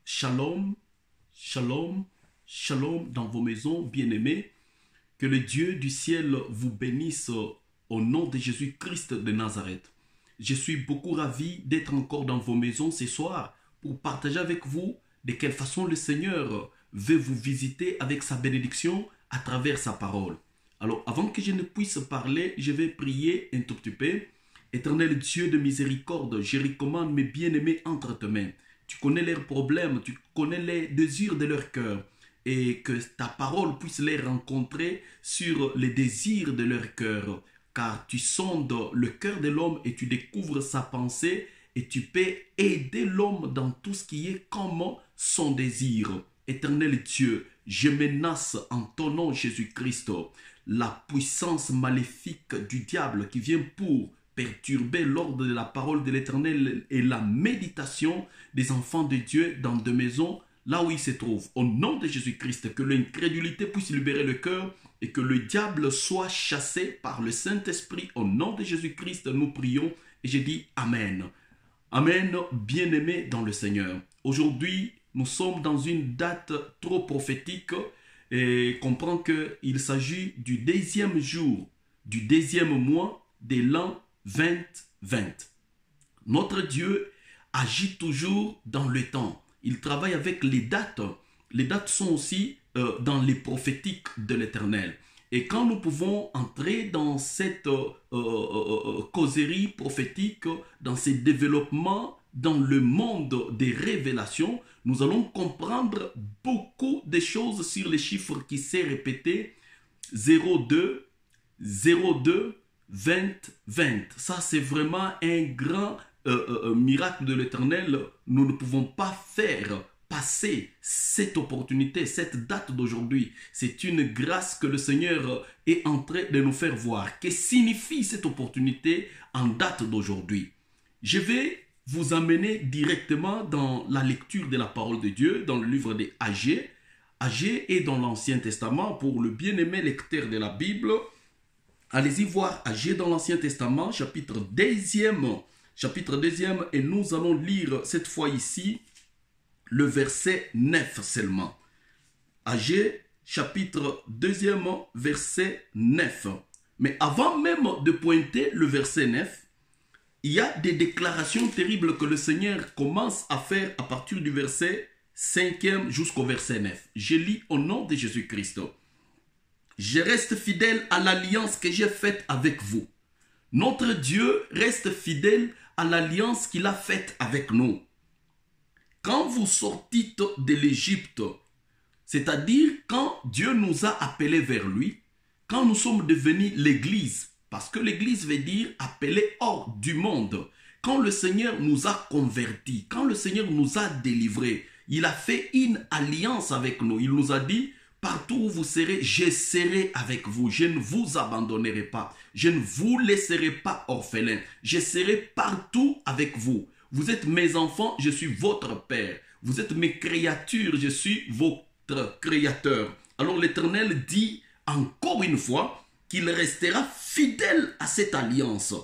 Shalom, shalom, shalom dans vos maisons, bien-aimés. Que le Dieu du ciel vous bénisse au nom de Jésus-Christ de Nazareth. Je suis beaucoup ravi d'être encore dans vos maisons ce soir pour partager avec vous de quelle façon le Seigneur veut vous visiter avec sa bénédiction à travers sa parole. Alors, avant que je ne puisse parler, je vais prier un tout petit peu. Éternel Dieu de miséricorde, je recommande mes bien-aimés entre tes mains. Tu connais leurs problèmes, tu connais les désirs de leur cœur. Et que ta parole puisse les rencontrer sur les désirs de leur cœur. Car tu sondes le cœur de l'homme et tu découvres sa pensée et tu peux aider l'homme dans tout ce qui est comme son désir. Éternel Dieu, je menace en ton nom Jésus-Christ la puissance maléfique du diable qui vient pour perturber l'ordre de la parole de l'Éternel et la méditation des enfants de Dieu dans des maisons là où ils se trouvent. Au nom de Jésus-Christ, que l'incrédulité puisse libérer le cœur et que le diable soit chassé par le Saint-Esprit. Au nom de Jésus-Christ, nous prions et je dis Amen. Amen, bien-aimés dans le Seigneur. Aujourd'hui, nous sommes dans une date trop prophétique et comprend qu'il s'agit du 10e jour, du 10e mois de l'an 2020. Notre Dieu agit toujours dans le temps. Il travaille avec les dates. Les dates sont aussi dans les prophétiques de l'Éternel. Et quand nous pouvons entrer dans cette causerie prophétique, dans ces développements, dans le monde des révélations, nous allons comprendre beaucoup de choses sur les chiffres qui s'est répété 02, 02, 20, 20. Ça, c'est vraiment un grand miracle de l'Éternel. Nous ne pouvons pas faire passer cette opportunité, cette date d'aujourd'hui. C'est une grâce que le Seigneur est en train de nous faire voir. Que signifie cette opportunité en date d'aujourd'hui? Je vais vous amener directement dans la lecture de la parole de Dieu, dans le livre des Agé. Agé est dans l'Ancien Testament. Pour le bien-aimé lecteur de la Bible, allez-y voir Agé dans l'Ancien Testament, chapitre 2e, et nous allons lire cette fois ici le verset 9 seulement. Agé, chapitre 2e, verset 9. Mais avant même de pointer le verset 9, il y a des déclarations terribles que le Seigneur commence à faire à partir du verset 5e jusqu'au verset 9. Je lis au nom de Jésus-Christ. Je reste fidèle à l'alliance que j'ai faite avec vous. Notre Dieu reste fidèle à l'alliance qu'il a faite avec nous. Quand vous sortîtes de l'Égypte, c'est-à-dire quand Dieu nous a appelés vers lui, quand nous sommes devenus l'Église, parce que l'Église veut dire appelé hors du monde, quand le Seigneur nous a convertis, quand le Seigneur nous a délivrés, il a fait une alliance avec nous. Il nous a dit, partout où vous serez, je serai avec vous. Je ne vous abandonnerai pas. Je ne vous laisserai pas orphelins. Je serai partout avec vous. Vous êtes mes enfants, je suis votre Père. Vous êtes mes créatures, je suis votre Créateur. Alors l'Éternel dit encore une fois qu'il restera fidèle à cette alliance.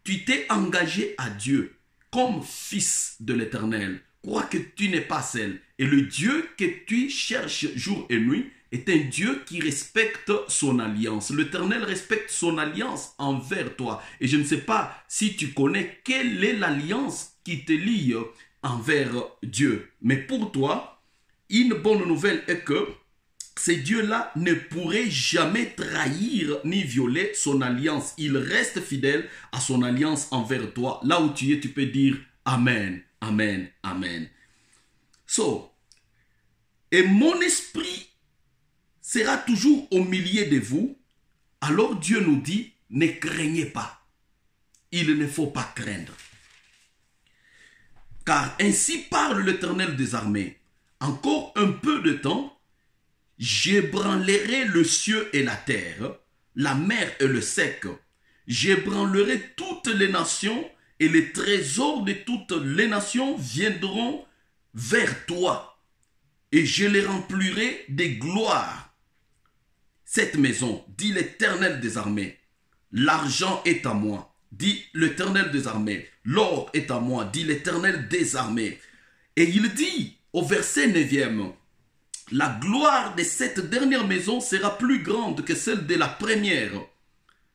Tu t'es engagé à Dieu comme fils de l'Éternel. Crois que tu n'es pas seul. Et le Dieu que tu cherches jour et nuit est un Dieu qui respecte son alliance. L'Éternel respecte son alliance envers toi. Et je ne sais pas si tu connais quelle est l'alliance qui te lie envers Dieu. Mais pour toi, une bonne nouvelle est que ce Dieu-là ne pourrait jamais trahir ni violer son alliance. Il reste fidèle à son alliance envers toi. Là où tu es, tu peux dire Amen, Amen, Amen. Et mon esprit sera toujours au milieu de vous. Alors Dieu nous dit, ne craignez pas. Il ne faut pas craindre. Car ainsi parle l'Éternel des armées. Encore un peu de temps, j'ébranlerai le ciel et la terre, la mer et le sec. J'ébranlerai toutes les nations et les trésors de toutes les nations viendront vers toi. Et je les remplirai de gloire. Cette maison, dit l'Éternel des armées, l'argent est à moi, dit l'Éternel des armées. L'or est à moi, dit l'Éternel des armées. Et il dit au verset 9e. La gloire de cette dernière maison sera plus grande que celle de la première,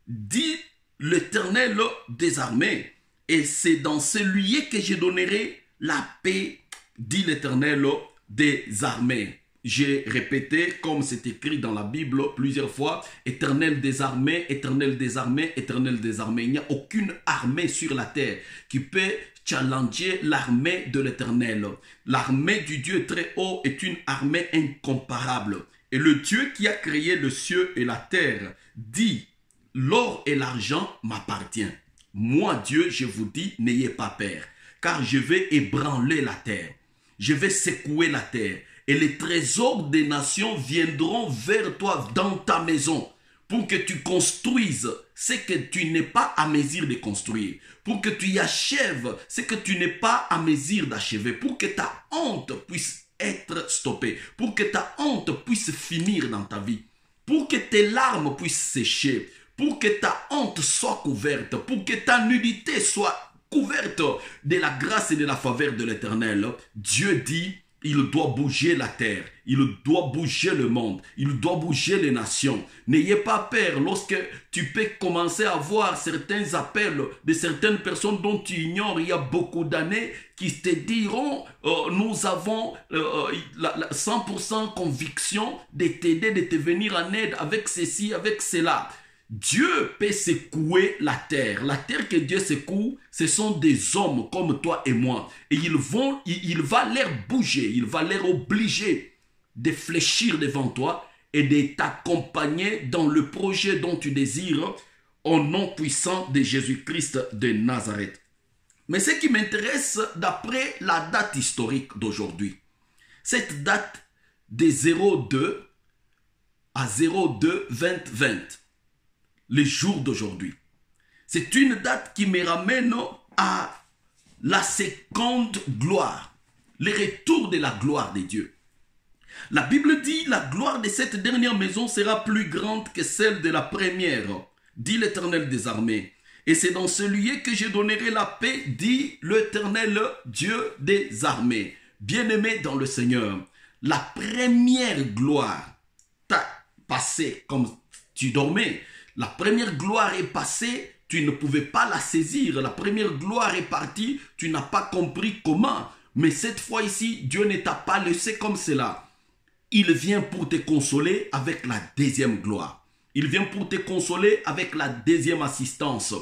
dit l'Éternel des armées. Et c'est dans ce lieu que je donnerai la paix, dit l'Éternel des armées. J'ai répété, comme c'est écrit dans la Bible plusieurs fois, Éternel des armées, Éternel des armées, Éternel des armées. Il n'y a aucune armée sur la terre qui peut challenger l'armée de l'Éternel. L'armée du Dieu très haut est une armée incomparable. Et le Dieu qui a créé le ciel et la terre dit, l'or et l'argent m'appartiennent. Moi, Dieu, je vous dis, n'ayez pas peur, car je vais ébranler la terre. Je vais secouer la terre. Et les trésors des nations viendront vers toi dans ta maison pour que tu construises ce que tu n'es pas à mesure de construire, pour que tu y achèves ce que tu n'es pas à mesure d'achever, pour que ta honte puisse être stoppée, pour que ta honte puisse finir dans ta vie, pour que tes larmes puissent sécher, pour que ta honte soit couverte, pour que ta nudité soit couverte de la grâce et de la faveur de l'Éternel. Dieu dit, il doit bouger la terre, il doit bouger le monde, il doit bouger les nations. N'ayez pas peur lorsque tu peux commencer à voir certains appels de certaines personnes dont tu ignores il y a beaucoup d'années qui te diront nous avons 100% conviction de t'aider, de te venir en aide avec ceci, avec cela. Dieu peut secouer la terre. La terre que Dieu secoue, ce sont des hommes comme toi et moi. Et il va les bouger, il va les obliger de fléchir devant toi et de t'accompagner dans le projet dont tu désires au nom puissant de Jésus-Christ de Nazareth. Mais ce qui m'intéresse d'après la date historique d'aujourd'hui, cette date de 02 à 02-2020, les jours d'aujourd'hui. C'est une date qui me ramène à la seconde gloire, le retour de la gloire de Dieu. La Bible dit, la gloire de cette dernière maison sera plus grande que celle de la première, dit l'Éternel des armées. Et c'est dans ce lieu que je donnerai la paix, dit l'Éternel Dieu des armées. Bien-aimé dans le Seigneur, la première gloire t'a passé comme tu dormais. La première gloire est passée, tu ne pouvais pas la saisir. La première gloire est partie, tu n'as pas compris comment. Mais cette fois ici, Dieu ne t'a pas laissé comme cela. Il vient pour te consoler avec la deuxième gloire. Il vient pour te consoler avec la deuxième assistance.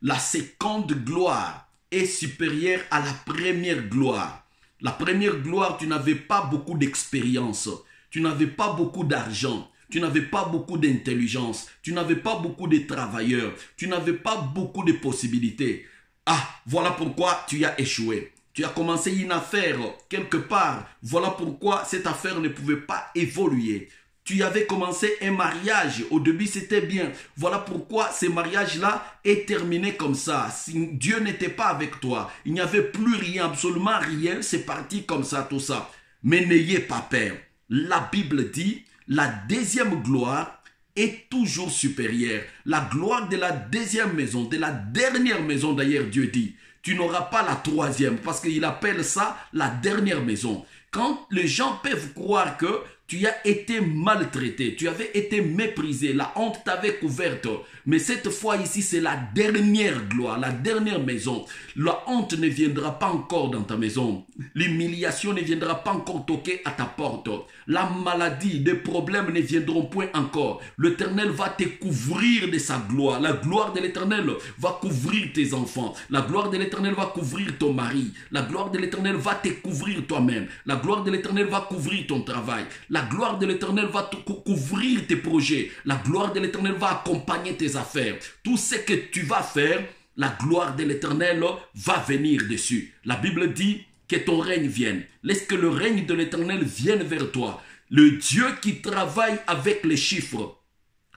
La seconde gloire est supérieure à la première gloire. La première gloire, tu n'avais pas beaucoup d'expérience. Tu n'avais pas beaucoup d'argent. Tu n'avais pas beaucoup d'intelligence, tu n'avais pas beaucoup de travailleurs, tu n'avais pas beaucoup de possibilités. Ah, voilà pourquoi tu as échoué. Tu as commencé une affaire quelque part, voilà pourquoi cette affaire ne pouvait pas évoluer. Tu avais commencé un mariage, au début c'était bien, voilà pourquoi ce mariage-là est terminé comme ça. Si Dieu n'était pas avec toi, il n'y avait plus rien, absolument rien, c'est parti comme ça, tout ça. Mais n'ayez pas peur. La Bible dit, la deuxième gloire est toujours supérieure. La gloire de la deuxième maison, de la dernière maison d'ailleurs, Dieu dit. Tu n'auras pas la troisième parce qu'il appelle ça la dernière maison. Quand les gens peuvent croire que tu as été maltraité, tu avais été méprisé, la honte t'avait couverte. Mais cette fois ici, c'est la dernière gloire, la dernière maison. La honte ne viendra pas encore dans ta maison. L'humiliation ne viendra pas encore toquer à ta porte. La maladie, les problèmes ne viendront point encore. L'Éternel va te couvrir de sa gloire. La gloire de l'Éternel va couvrir tes enfants. La gloire de l'Éternel va couvrir ton mari. La gloire de l'Éternel va te couvrir toi-même. La gloire de l'Éternel va couvrir ton travail. La gloire de l'Éternel va couvrir tes projets. La gloire de l'Éternel va accompagner tes affaires. Tout ce que tu vas faire, la gloire de l'Éternel va venir dessus. La Bible dit que ton règne vienne. Laisse que le règne de l'Éternel vienne vers toi. Le Dieu qui travaille avec les chiffres.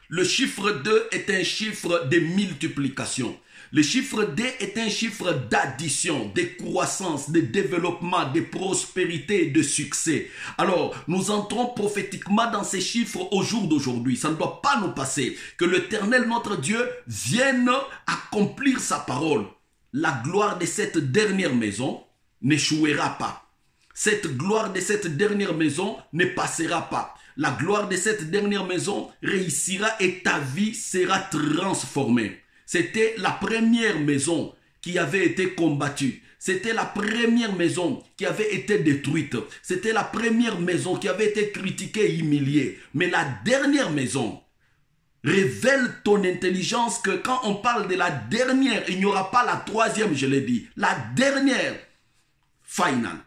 Le chiffre 2 est un chiffre de multiplication. Le chiffre 2 est un chiffre d'addition, de croissance, de développement, de prospérité et de succès. Alors, nous entrons prophétiquement dans ces chiffres au jour d'aujourd'hui. Ça ne doit pas nous passer. Que l'Éternel, notre Dieu, vienne accomplir sa parole. La gloire de cette dernière maison n'échouera pas. cette gloire de cette dernière maison ne passera pas. La gloire de cette dernière maison réussira et ta vie sera transformée. C'était la première maison qui avait été combattue. C'était la première maison qui avait été détruite. C'était la première maison qui avait été critiquée et humiliée. Mais la dernière maison révèle ton intelligence que quand on parle de la dernière, il n'y aura pas la troisième, je l'ai dit. La dernière, final.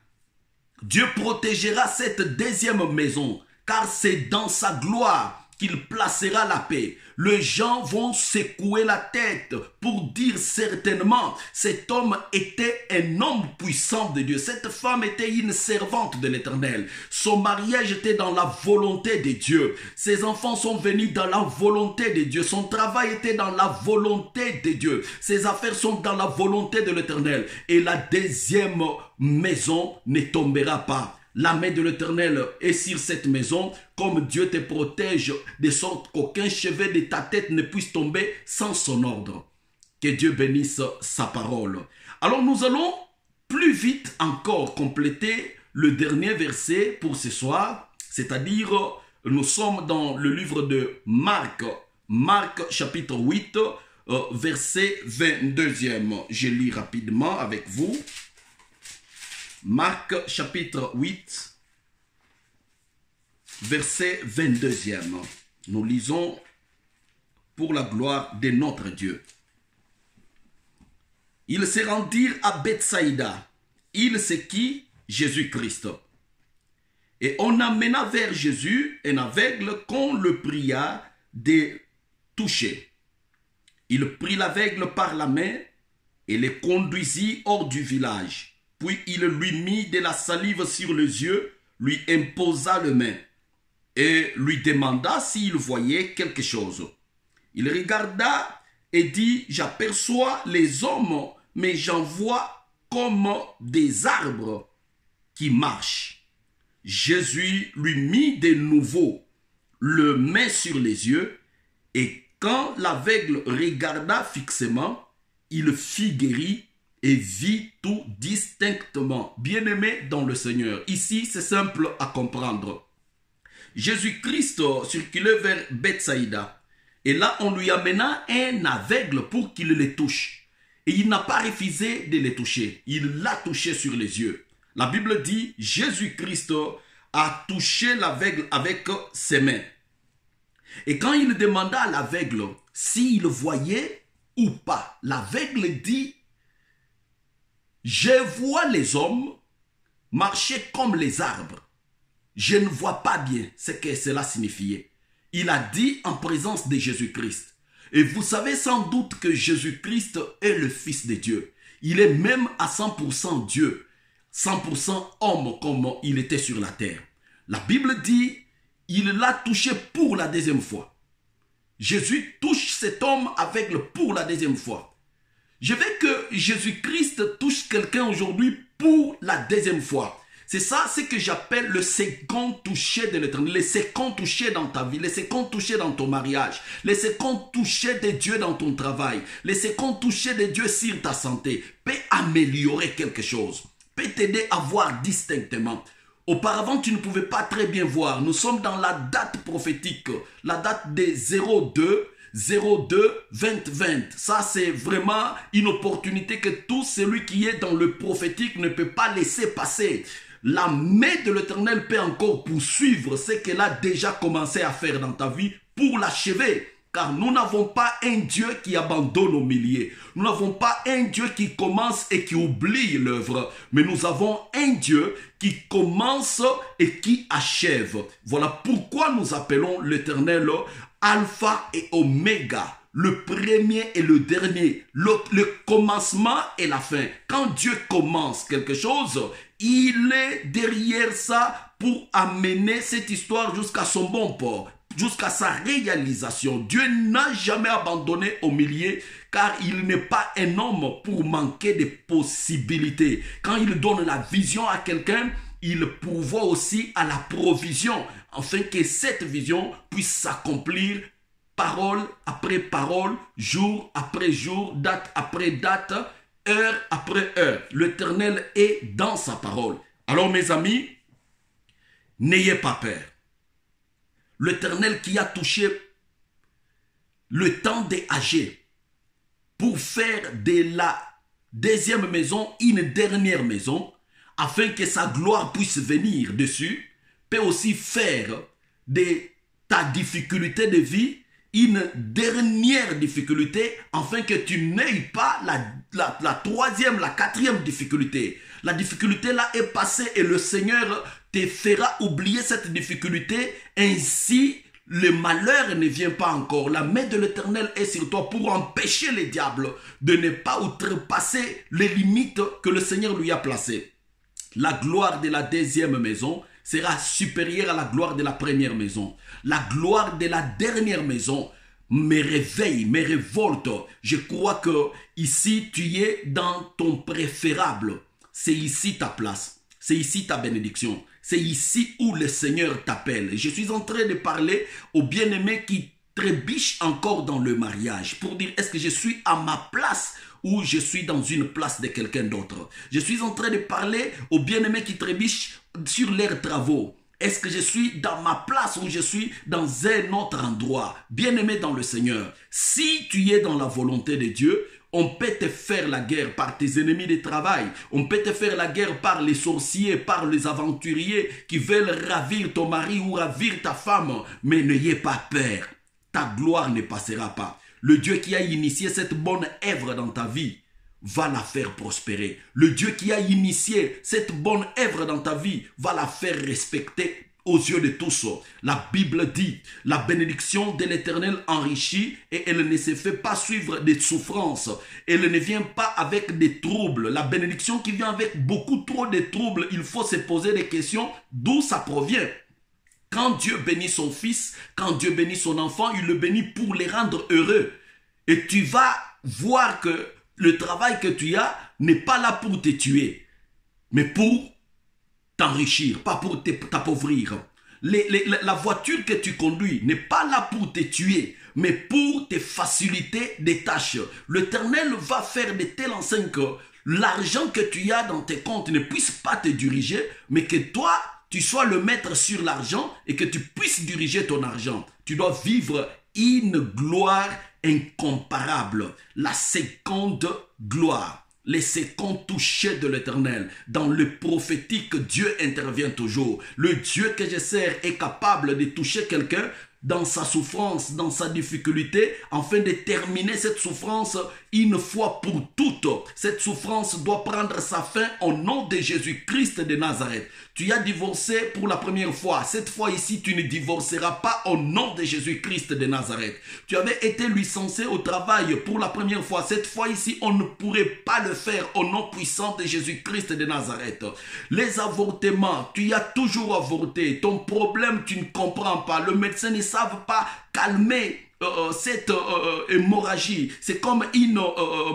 Dieu protégera cette deuxième maison, car c'est dans sa gloire qu'il placera la paix. Les gens vont secouer la tête pour dire certainement, cet homme était un homme puissant de Dieu. Cette femme était une servante de l'Éternel. Son mariage était dans la volonté de Dieu. Ses enfants sont venus dans la volonté de Dieu. Son travail était dans la volonté de Dieu. Ses affaires sont dans la volonté de l'Éternel. Et la deuxième maison ne tombera pas. La main de l'Éternel est sur cette maison, comme Dieu te protège, de sorte qu'aucun cheveu de ta tête ne puisse tomber sans son ordre. Que Dieu bénisse sa parole. Alors nous allons plus vite encore compléter le dernier verset pour ce soir, c'est-à-dire nous sommes dans le livre de Marc, Marc chapitre 8, verset 22e. Je lis rapidement avec vous. Marc chapitre 8, verset 22e. Nous lisons pour la gloire de notre Dieu. Ils se rendirent à Bethsaïda. Il c'est qui? Jésus-Christ. Et on amena vers Jésus un aveugle qu'on le pria de toucher. Il prit l'aveugle par la main et le conduisit hors du village. Puis il lui mit de la salive sur les yeux, lui imposa les mains et lui demanda s'il voyait quelque chose. Il regarda et dit, j'aperçois les hommes, mais j'en vois comme des arbres qui marchent. Jésus lui mit de nouveau le main sur les yeux et quand l'aveugle regarda fixement, il fut guéri et vit tout distinctement. Bien-aimé dans le Seigneur. Ici, c'est simple à comprendre. Jésus-Christ circulait vers Bethsaïda. Et là, on lui amena un aveugle pour qu'il le touche. Et il n'a pas refusé de le toucher. Il l'a touché sur les yeux. La Bible dit, Jésus-Christ a touché l'aveugle avec ses mains. Et quand il demanda à l'aveugle s'il voyait ou pas, l'aveugle dit, je vois les hommes marcher comme les arbres. Je ne vois pas bien ce que cela signifiait. Il a dit en présence de Jésus-Christ. Et vous savez sans doute que Jésus-Christ est le Fils de Dieu. Il est même à 100% Dieu, 100% homme comme il était sur la terre. La Bible dit, il l'a touché pour la deuxième fois. Jésus touche cet homme aveugle pour la deuxième fois. Je veux que Jésus-Christ touche quelqu'un aujourd'hui pour la deuxième fois. C'est ça ce que j'appelle le second toucher de l'Éternel. Le second toucher dans ta vie, le second toucher dans ton mariage, le second toucher de Dieu dans ton travail, le second toucher de Dieu sur ta santé peut améliorer quelque chose, peut t'aider à voir distinctement. Auparavant, tu ne pouvais pas très bien voir. Nous sommes dans la date prophétique, la date des 02-2020. Ça, c'est vraiment une opportunité que tout celui qui est dans le prophétique ne peut pas laisser passer. La main de l'Éternel peut encore poursuivre ce qu'elle a déjà commencé à faire dans ta vie pour l'achever. Car nous n'avons pas un Dieu qui abandonne au milieu. Nous n'avons pas un Dieu qui commence et qui oublie l'œuvre. Mais nous avons un Dieu qui commence et qui achève. Voilà pourquoi nous appelons l'Éternel Alpha et Oméga. Le premier et le dernier. Le commencement et la fin. Quand Dieu commence quelque chose, il est derrière ça pour amener cette histoire jusqu'à son bon port, jusqu'à sa réalisation. Dieu n'a jamais abandonné au milieu, car il n'est pas un homme pour manquer de possibilités. Quand il donne la vision à quelqu'un, il pourvoit aussi à la provision, afin que cette vision puisse s'accomplir parole après parole, jour après jour, date après date, heure après heure. L'Éternel est dans sa parole. Alors mes amis, n'ayez pas peur. L'Éternel qui a touché le temps des âgés pour faire de la deuxième maison une dernière maison, afin que sa gloire puisse venir dessus, peut aussi faire de ta difficulté de vie une dernière difficulté, afin que tu n'aies pas la troisième, la quatrième difficulté. La difficulté là est passée et le Seigneur te fera oublier cette difficulté, ainsi le malheur ne vient pas encore. La main de l'Éternel est sur toi pour empêcher les diables de ne pas outrepasser les limites que le Seigneur lui a placées. La gloire de la deuxième maison sera supérieure à la gloire de la première maison. La gloire de la dernière maison me réveille, me révolte. Je crois que ici tu es dans ton préférable. C'est ici ta place. C'est ici ta bénédiction. C'est ici où le Seigneur t'appelle. Je suis en train de parler aux bien-aimés qui trébuchent encore dans le mariage pour dire, est-ce que je suis à ma place ou je suis dans une place de quelqu'un d'autre? Je suis en train de parler aux bien-aimés qui trébuchent sur leurs travaux. Est-ce que je suis dans ma place ou je suis dans un autre endroit? Bien-aimé dans le Seigneur, si tu es dans la volonté de Dieu, on peut te faire la guerre par tes ennemis de travail. On peut te faire la guerre par les sorciers, par les aventuriers qui veulent ravir ton mari ou ravir ta femme. Mais n'ayez pas peur. Ta gloire ne passera pas. Le Dieu qui a initié cette bonne œuvre dans ta vie va la faire prospérer. Le Dieu qui a initié cette bonne œuvre dans ta vie va la faire respecter aux yeux de tous. La Bible dit, la bénédiction de l'Éternel enrichit et elle ne se fait pas suivre des souffrances. Elle ne vient pas avec des troubles. La bénédiction qui vient avec beaucoup trop de troubles, il faut se poser des questions d'où ça provient. Quand Dieu bénit son fils, quand Dieu bénit son enfant, il le bénit pour les rendre heureux. Et tu vas voir que le travail que tu as n'est pas là pour te tuer, mais pour t'enrichir, pas pour t'appauvrir. La voiture que tu conduis n'est pas là pour te tuer, mais pour te faciliter des tâches. L'Éternel va faire de telle enseigne que l'argent que tu as dans tes comptes ne puisse pas te diriger, mais que toi, tu sois le maître sur l'argent et que tu puisses diriger ton argent. Tu dois vivre une gloire incomparable, la seconde gloire. Les seconds touchés de l'Éternel. Dans le prophétique, Dieu intervient toujours. Le Dieu que je sers est capable de toucher quelqu'un dans sa souffrance, dans sa difficulté, afin de terminer cette souffrance une fois pour toutes. Cette souffrance doit prendre sa fin au nom de Jésus-Christ de Nazareth. Tu as divorcé pour la première fois. Cette fois ici, tu ne divorceras pas au nom de Jésus-Christ de Nazareth. Tu avais été licencié au travail pour la première fois. Cette fois ici, on ne pourrait pas le faire au nom puissant de Jésus-Christ de Nazareth. Les avortements, tu as toujours avorté. Ton problème, tu ne comprends pas. Le médecin ne savent pas calmer cette hémorragie. C'est comme une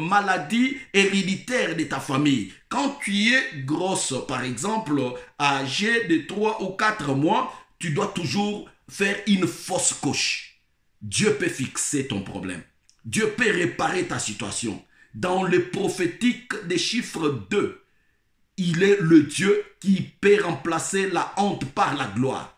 maladie héréditaire de ta famille. Quand tu es grosse, par exemple, âgée de 3 ou 4 mois, tu dois toujours faire une fausse couche. Dieu peut fixer ton problème. Dieu peut réparer ta situation. Dans le prophétique des chiffres 2, il est le Dieu qui peut remplacer la honte par la gloire.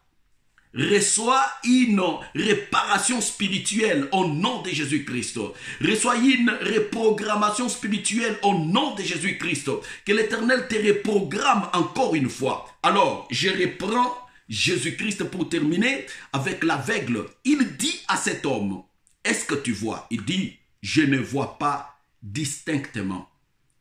Reçois une réparation spirituelle au nom de Jésus-Christ. Reçois une reprogrammation spirituelle au nom de Jésus-Christ. Que l'Éternel te reprogramme encore une fois. Alors, je reprends Jésus-Christ pour terminer avec l'aveugle. Il dit à cet homme, est-ce que tu vois? Il dit, je ne vois pas distinctement,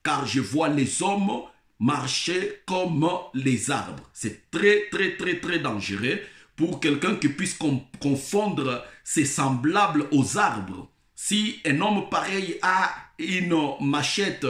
car je vois les hommes marcher comme les arbres. C'est très dangereux pour quelqu'un qui puisse confondre ses semblables aux arbres. Si un homme pareil a une machette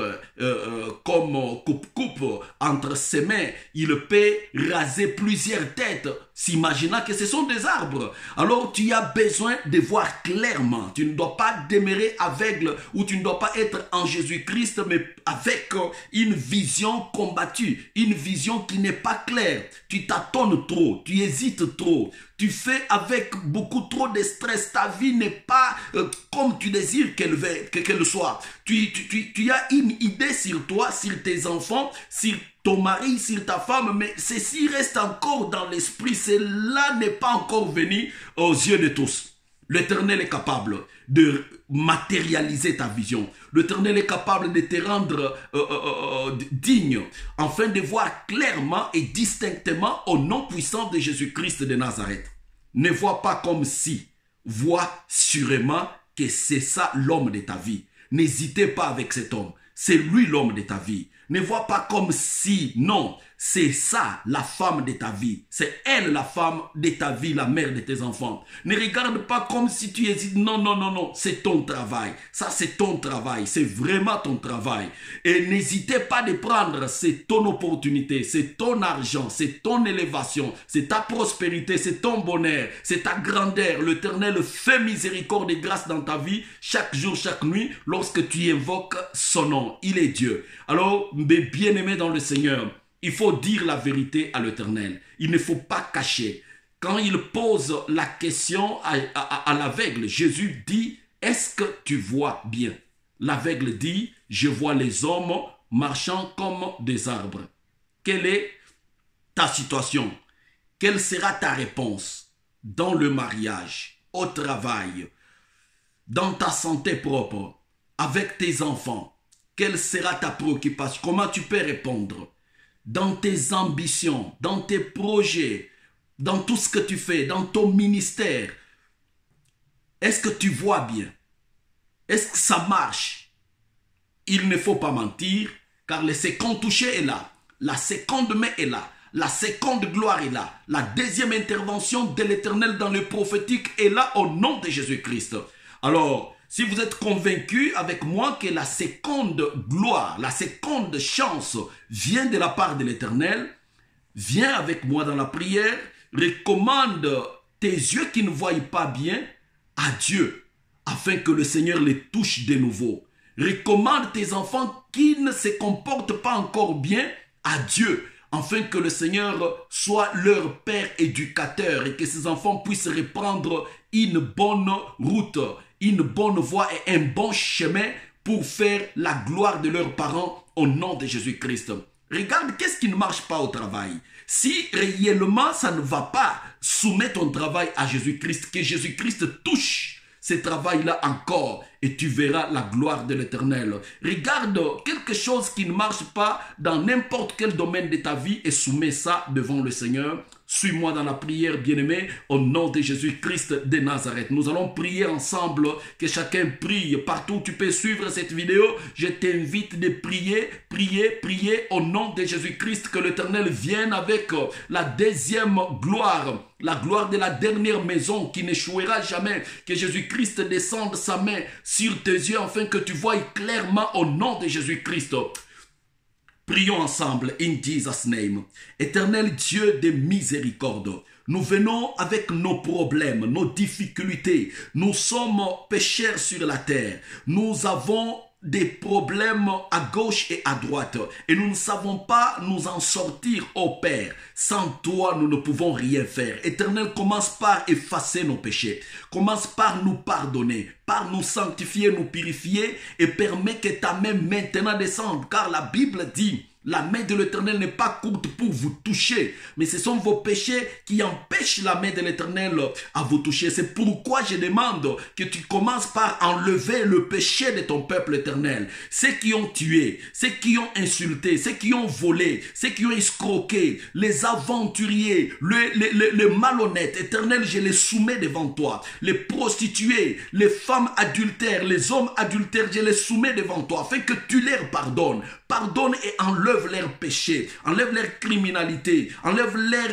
comme coupe-coupe entre ses mains, il peut raser plusieurs têtes, s'imaginant que ce sont des arbres. Alors tu as besoin de voir clairement. Tu ne dois pas demeurer aveugle ou tu ne dois pas être en Jésus-Christ, mais avec une vision combattue, une vision qui n'est pas claire. Tu tâtonnes trop, tu hésites trop, tu fais avec beaucoup trop de stress. Ta vie n'est pas comme tu désires qu'elle soit. Tu as une idée sur toi, sur tes enfants, sur ton mari, sur ta femme, mais ceci reste encore dans l'esprit. Cela n'est pas encore venu aux yeux de tous. L'Éternel est capable de matérialiser ta vision. L'Éternel est capable de te rendre digne, afin de voir clairement et distinctement au nom puissant de Jésus-Christ de Nazareth. Ne vois pas comme si, vois sûrement que c'est ça l'homme de ta vie. N'hésitez pas avec cet homme. C'est lui l'homme de ta vie. Ne vois pas comme si, non, c'est ça la femme de ta vie. C'est elle la femme de ta vie, la mère de tes enfants. Ne regarde pas comme si tu hésites. Non, non, non, non, c'est ton travail. Ça, c'est ton travail. C'est vraiment ton travail. Et n'hésitez pas de prendre, c'est ton opportunité, c'est ton argent, c'est ton élévation, c'est ta prospérité, c'est ton bonheur, c'est ta grandeur. L'Éternel fait miséricorde et grâce dans ta vie chaque jour, chaque nuit, lorsque tu invoques son nom. Il est Dieu. Alors, mes bien-aimés dans le Seigneur, il faut dire la vérité à l'Éternel. Il ne faut pas cacher. Quand il pose la question à l'aveugle, Jésus dit, est-ce que tu vois bien? L'aveugle dit, je vois les hommes marchant comme des arbres. Quelle est ta situation? Quelle sera ta réponse dans le mariage, au travail, dans ta santé propre, avec tes enfants? Quelle sera ta préoccupation? Comment tu peux répondre? Dans tes ambitions, dans tes projets, dans tout ce que tu fais, dans ton ministère. Est-ce que tu vois bien? Est-ce que ça marche? Il ne faut pas mentir, car le second toucher est là. La seconde main est là. La seconde gloire est là. La deuxième intervention de l'Éternel dans le prophétique est là au nom de Jésus-Christ. Alors, si vous êtes convaincu avec moi que la seconde gloire, la seconde chance vient de la part de l'Éternel, viens avec moi dans la prière, recommande tes yeux qui ne voient pas bien à Dieu, afin que le Seigneur les touche de nouveau. Recommande tes enfants qui ne se comportent pas encore bien à Dieu, afin que le Seigneur soit leur Père éducateur et que ces enfants puissent reprendre une bonne route, une bonne voie et un bon chemin pour faire la gloire de leurs parents au nom de Jésus-Christ. Regarde qu'est-ce qui ne marche pas au travail. Si réellement ça ne va pas, soumets ton travail à Jésus-Christ, que Jésus-Christ touche ce travail-là encore et tu verras la gloire de l'Éternel. Regarde quelque chose qui ne marche pas dans n'importe quel domaine de ta vie et soumets ça devant le Seigneur. Suis-moi dans la prière, bien-aimé, au nom de Jésus-Christ de Nazareth. Nous allons prier ensemble, que chacun prie. Partout où tu peux suivre cette vidéo, je t'invite de prier, prier, prier au nom de Jésus-Christ, que l'Éternel vienne avec la deuxième gloire, la gloire de la dernière maison qui n'échouera jamais, que Jésus-Christ descende sa main sur tes yeux afin que tu voies clairement au nom de Jésus-Christ. Prions ensemble, in Jesus' name. Éternel Dieu de miséricorde, nous venons avec nos problèmes, nos difficultés. Nous sommes pécheurs sur la terre. Nous avons des problèmes à gauche et à droite. Et nous ne savons pas nous en sortir, ô Père. Sans toi, nous ne pouvons rien faire. Éternel, commence par effacer nos péchés. Commence par nous pardonner, par nous sanctifier, nous purifier et permet que ta main maintenant descende. Car la Bible dit, la main de l'Éternel n'est pas courte pour vous toucher, mais ce sont vos péchés qui empêchent la main de l'Éternel à vous toucher. C'est pourquoi je demande que tu commences par enlever le péché de ton peuple éternel. Ceux qui ont tué, ceux qui ont insulté, ceux qui ont volé, ceux qui ont escroqué, les aventuriers, les malhonnêtes, éternel, je les soumets devant toi. Les prostituées, les femmes adultères, les hommes adultères, je les soumets devant toi, afin que tu leur pardonnes. Pardonne et enlève leurs péchés, enlève leur criminalité, enlève leur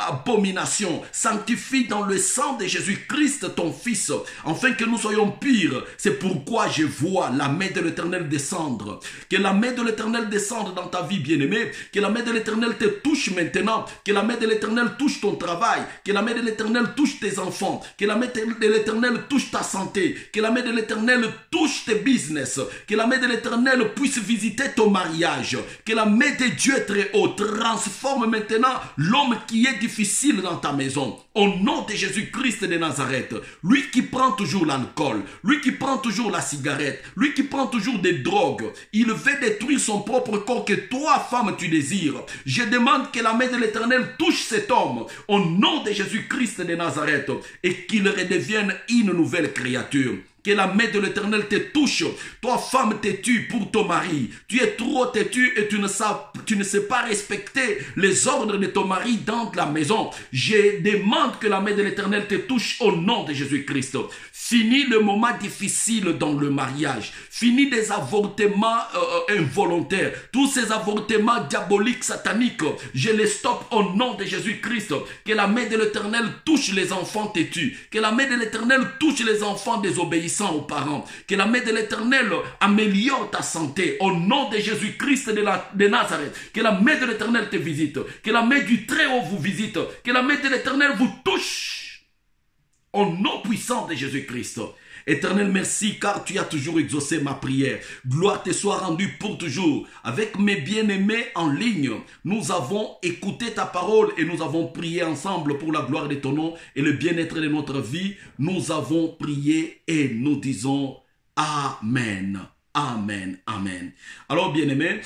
abomination. Sanctifie dans le sang de Jésus-Christ ton Fils, afin que nous soyons purs. C'est pourquoi je vois la main de l'Éternel descendre. Que la main de l'Éternel descende dans ta vie, bien-aimée. Que la main de l'Éternel te touche maintenant. Que la main de l'Éternel touche ton travail. Que la main de l'Éternel touche tes enfants. Que la main de l'Éternel touche ta santé. Que la main de l'Éternel touche tes business. Que la main de l'Éternel puisse visiter ton mariage, Que la main de Dieu très haut transforme maintenant l'homme qui est difficile dans ta maison. Au nom de Jésus-Christ de Nazareth, lui qui prend toujours l'alcool, lui qui prend toujours la cigarette, lui qui prend toujours des drogues, il veut détruire son propre corps que toi, femme, tu désires. Je demande que la main de l'Éternel touche cet homme au nom de Jésus-Christ de Nazareth et qu'il redevienne une nouvelle créature. Que la main de l'Éternel te touche. Toi, femme têtue pour ton mari. Tu es trop têtue et tu ne sais pas respecter les ordres de ton mari dans la maison. Je demande que la main de l'Éternel te touche au nom de Jésus-Christ. Fini le moment difficile dans le mariage. Fini des avortements involontaires. Tous ces avortements diaboliques, sataniques, je les stoppe au nom de Jésus-Christ. Que la main de l'Éternel touche les enfants têtus. Que la main de l'Éternel touche les enfants désobéissants aux parents. Que la main de l'Éternel améliore ta santé au nom de Jésus-Christ de Nazareth. Que la main de l'Éternel te visite. Que la main du Très-Haut vous visite. Que la main de l'Éternel vous touche au nom puissant de Jésus-Christ. Éternel, merci car tu as toujours exaucé ma prière. Gloire te soit rendue pour toujours. Avec mes bien-aimés en ligne, nous avons écouté ta parole et nous avons prié ensemble pour la gloire de ton nom et le bien-être de notre vie. Nous avons prié et nous disons Amen. Amen. Amen. Alors, bien-aimés,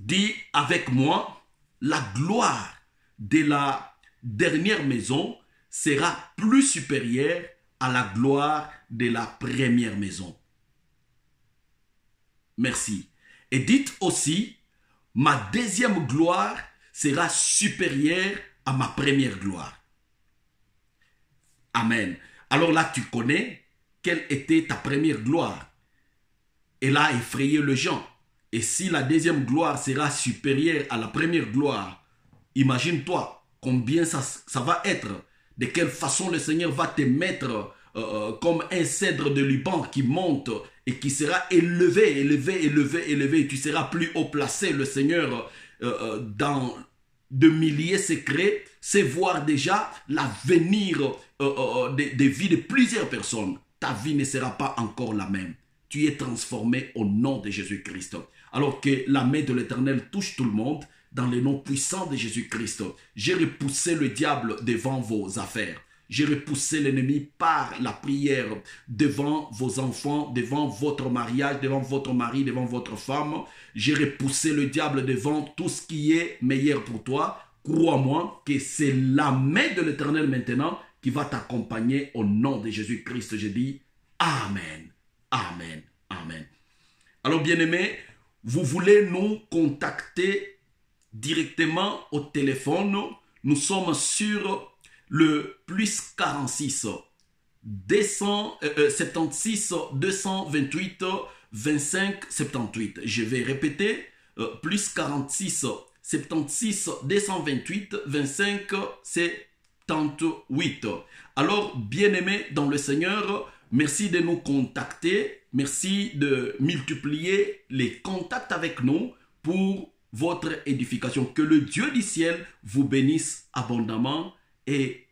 dis avec moi, la gloire de la dernière maison sera plus supérieure à la gloire de la première maison. Merci. Et dites aussi, ma deuxième gloire sera supérieure à ma première gloire. Amen. Alors là, tu connais quelle était ta première gloire. Elle a effrayé les gens. Et si la deuxième gloire sera supérieure à la première gloire, imagine-toi combien ça va être. De quelle façon le Seigneur va te mettre comme un cèdre de Liban qui monte et qui sera élevé, élevé, élevé, élevé. Tu seras plus haut placé. Le Seigneur, dans de milliers secrets, sait voir déjà l'avenir des vies de plusieurs personnes. Ta vie ne sera pas encore la même. Tu es transformé au nom de Jésus-Christ. Alors que la main de l'Éternel touche tout le monde, dans le nom puissant de Jésus-Christ, j'ai repoussé le diable devant vos affaires. J'ai repoussé l'ennemi par la prière devant vos enfants, devant votre mariage, devant votre mari, devant votre femme. J'ai repoussé le diable devant tout ce qui est meilleur pour toi. Crois-moi que c'est la main de l'Éternel maintenant qui va t'accompagner au nom de Jésus-Christ. Je dis Amen. Amen. Amen. Alors, bien-aimés, vous voulez nous contacter directement au téléphone. Nous sommes sur le plus 46 76 228 25 78. Je vais répéter, plus 46 76 228 25 78. Alors, bien-aimés dans le Seigneur, merci de nous contacter. Merci de multiplier les contacts avec nous pour votre édification. Que le Dieu du ciel vous bénisse abondamment et